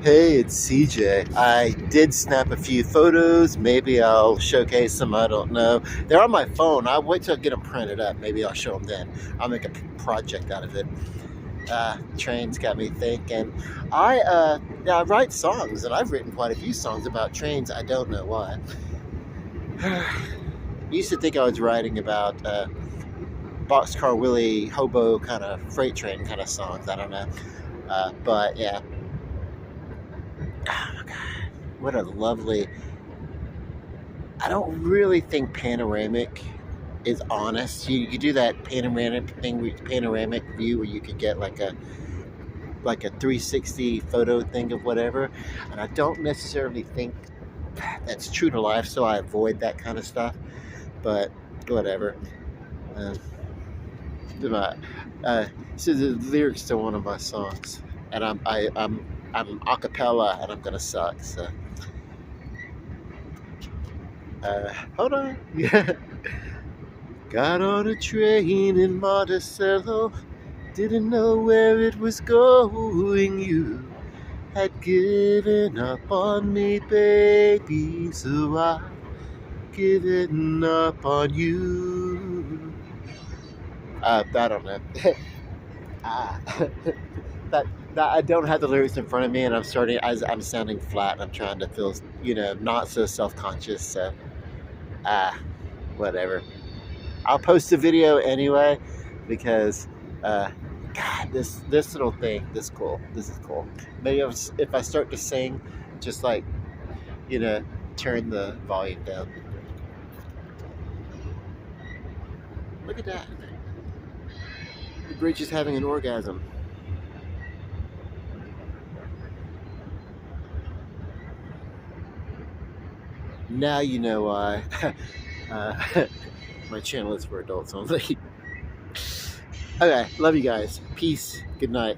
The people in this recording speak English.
Hey, it's CJ. I did snap a few photos. Maybe I'll showcase them. I don't know. They're on my phone. I'll wait till I get them printed up. Maybe I'll show them then. I'll make a project out of it. Trains got me thinking. Yeah, I write songs, and I've written quite a few songs about trains. I don't know why. I used to think I was writing about Boxcar Willie hobo kind of freight train kind of songs. I don't know. But yeah. Oh my God. What a lovely. I don't really think panoramic is honest. You do that panoramic thing, panoramic view where you could get like a 360 photo thing of whatever, and I don't necessarily think that's true to life. So I avoid that kind of stuff. But whatever. Uh, my, uh, so the lyrics to one of my songs, and I'm a cappella, and I'm gonna suck. So hold on. Yeah. Got on a train in Monticello, didn't know where it was going. You had given up on me, baby, so I've given up on you. I don't know. uh, that, that I don't have the lyrics in front of me, and I'm sounding flat. And I'm trying to feel, not so self-conscious. So, ah, whatever. I'll post a video anyway because, God, this little thing, this cool. This is cool. Maybe if I start to sing, just like, you know, turn the volume down. Look at that. The bridge is having an orgasm. Now you know why. My channel is for adults only. Okay, love you guys. Peace. Good night.